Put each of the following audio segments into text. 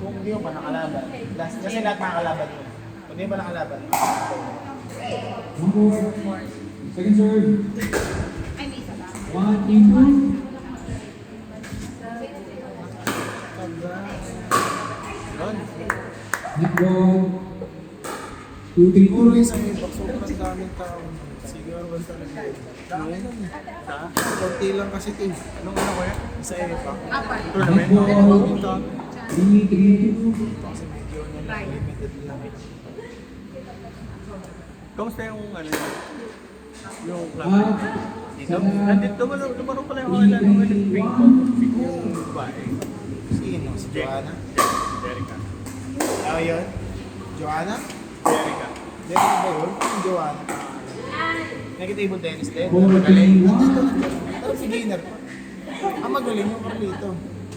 Kung hindi mo pa nakalaban. Kasi lahat makakalaban mo. Kung hindi mo pa nakalaban. One more. Second serve. Ay, may isa ba? 1, 2. Net ball. 2, 3, Siguro 2. yung sa Maybach, sobrang daming tao. Siguro ba talaga? Dami lang. Kunti lang kasi ito eh. Anong ano ko yan? Sa Maybach. Apat. Net ball. 3, 3, 2. Kasi medyo limited lang. Kamusta yung ano yung club? Dito? Sana. Nandito tumarong pala yung mga lalong ping pong yung babae. Sino? Si Joanna? Jerica. Ano yun? Joanna? Jerica. Jerica ba yun? Yung Joanna. Nag-table tennis din. 4, 3, Magaling. 1. Pero beginner pa. Ang magaling yung Carlito.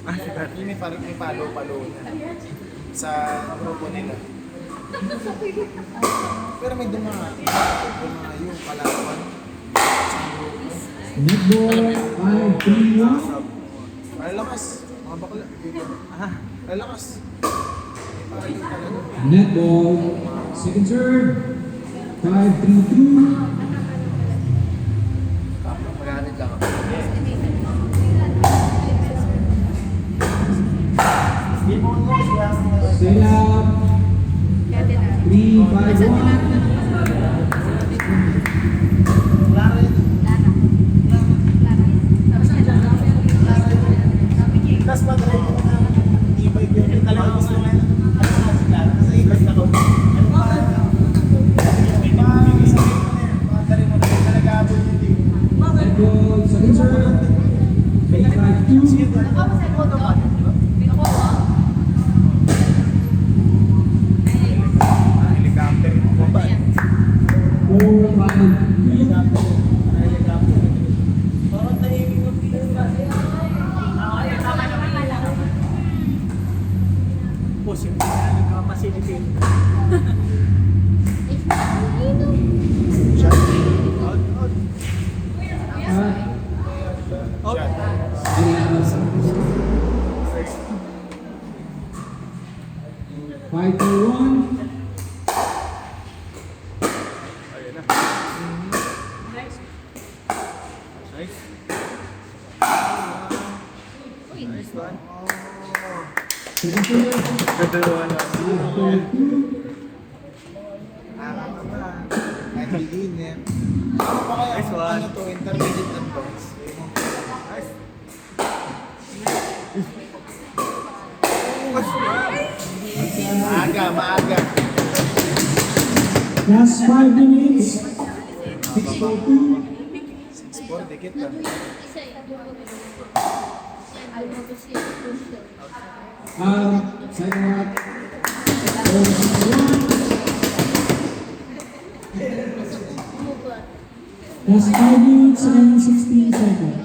Ah, sikat. Yung may palo-palo na sa grupo nila. Pero may dumaan yung Palawan. Net ball. 5, 3, 1. Malalakas. Mga bakla. Malalakas. May palo talaga. Net ball. Second serve. 5, 3, 2. Magalit lang ako. Set up. 3, 5, 1. Tapos mag-ride ko na e-bike yun. Yung talaga gusto na kasi e-bike ako. Net ball. Second serve. 3, 5, 2. Helicopter yung baba. 4, 5, 3. Parang tahimik ng Yung pinag-facilitate. shot. Out. Five, 4, 1. Ayun na. Nice. Nice one. Second serve. Kadalawa na. 5, 4, 2. Kahit beginner. Ano pa kaya? Nice one. Ano to? Intermediate advance. Nice. Maaga. Last 5 minutes. 6, 4, 2. 6-4, dikit lang. Second out. 4, 1. Last 5 minutes and 16 seconds.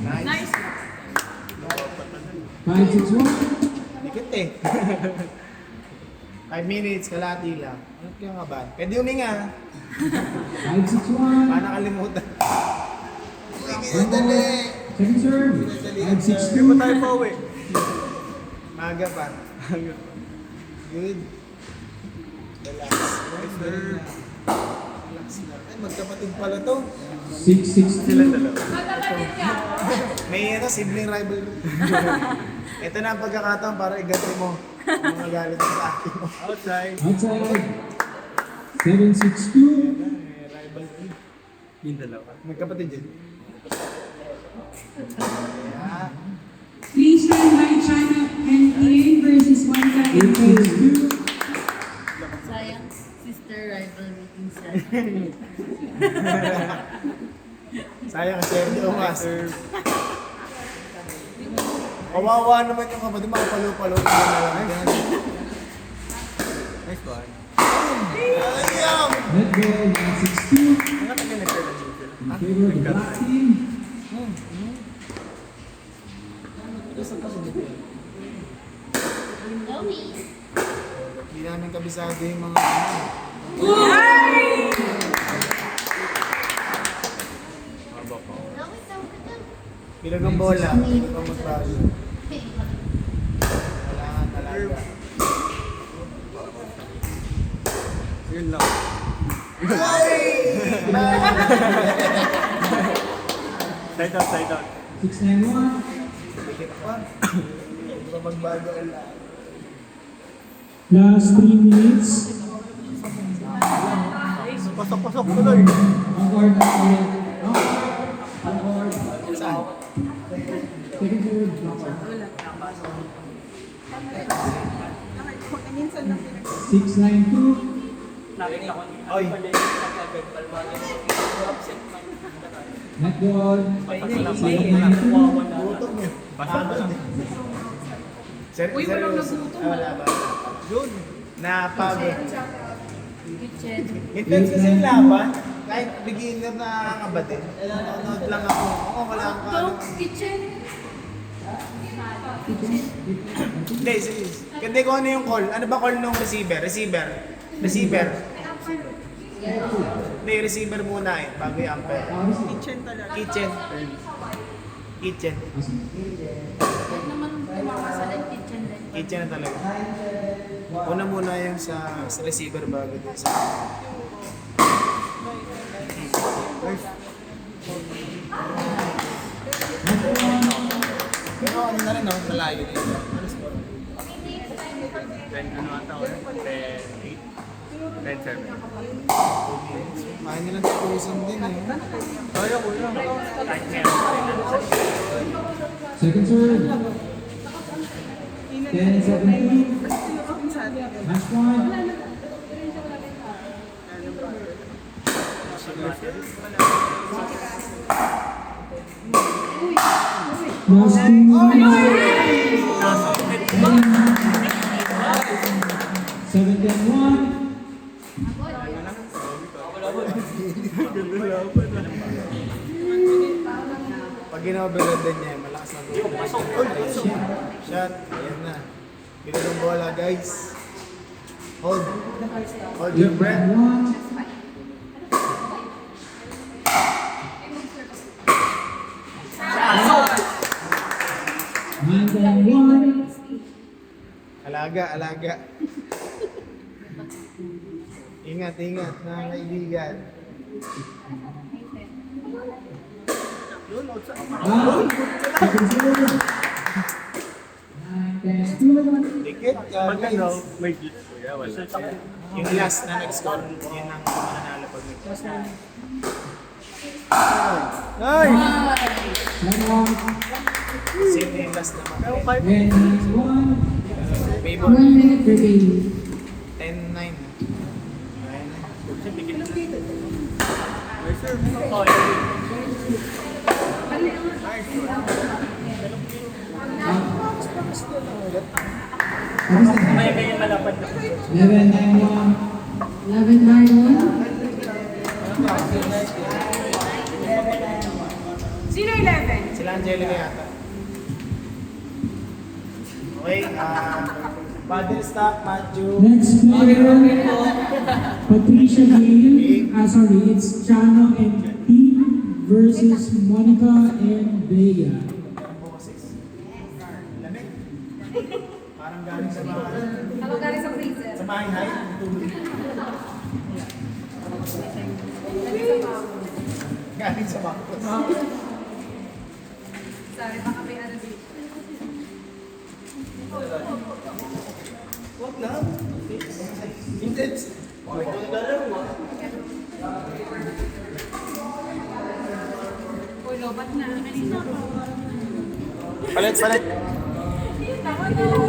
Nice. 5, 6, 1. Dikit eh. 5 minutes, kalati lang. Ano kaya nga ba? Pwede huminga. 5, 6, 1. Paano nakalimutan? One more. Second serve. 5, 6, Hindi pa 2. tayo pauwi. Maaga pa. Good. Relax. Nice, relax na. Ay, magkapatid pala to. 6, 6, Sila 2. dalawa. May sibling rivalry. Ito na ang pagkakataon para iganti mo ang mga galit mo sa akin mo. Outside. Outside. 7, 6, 2. May rivalry. Yung dalawa. Magkapatid yun. Yeah. Please stand by China NPA versus 1 8, second. 6, 2. Sayang, sister rivalry minsan. Sayang kasi hindi umas. Kawawa naman yung kapatid, makapalo-palo na lang. Nice one. Ayam! Net ball. 9, 6, 2. Ang katagal nag-share ng neutral. In favor of the black team. Chloe. Hindi namin kabisado yung mga ano. Bilag ang bola. Hindi pa magbago. Kailangan talaga. Yun lang. Side out, side out. 691. Dikit pa. Hindi pa magbago ang lahat. Last 3 minutes. Pasok-pasok tuloy. Award ulit. Award. Saan? Second serve. Award. 692. Oy. Net ball. 792. Gutom niya. Pagod eh. Seryoso. Wala ba? Yun. Napagod. Kitchen. Intense kasi yung laban. Kahit beginner na kabate. Nanonood lang ako. Oo, wala akong kaano. Kitchen. Hindi, serious. Hindi ko ano yung call. Ano ba call nung receiver? Receiver. Hindi, receiver muna eh. Bago yung umpire. Kitchen talaga. Kitchen. Huwag naman kumakasalan kitchen din. Kitchen na talaga. Una muna yung sa receiver bago din sa... Pero ano na rin, no? Malayo din. Ano score? Then ano ata ko? 10-8. 10-7. Kaya nilang tapusin din eh. Kaya ko lang. Kahit meron pa rin. Second serve. 10-17. Match point. Last 2 minutes. 7-1. Pag gina-overload din niya, malakas na goal. Shot. Ayan na. Bilang ng bola, guys. Hold. Hold your breath. 1. Alaga. Ingat, mga kaibigan. Second serve. 9-10. Dikit, Magkano? guys. May juice ko. Yeah, wala. Yung last na nag-score, yun ang mananalo pag nag-toss. Nice! 1-1. Same yung last naman. Then 1. Favor. 1 minute remaining. 10-9. Ayan na. May serve. Oh, may ganyan malapad na. 11-9-1. 11-9-1. Sino 11? Sila Angelica yata. Okay, paddle stop, Matthew. Next player, Patricia Gale. It's Chano and T versus Monica and Bea. Boses. Lamig. Parang galing sa mga... Ako galing sa freezer. Sa mahay-hay. Galing sa Bangkos. Sorry, baka may ano dito. Wag na. Intense. Okay, ito naglalaro. Uy, lobat na. Palit. Tama na lang.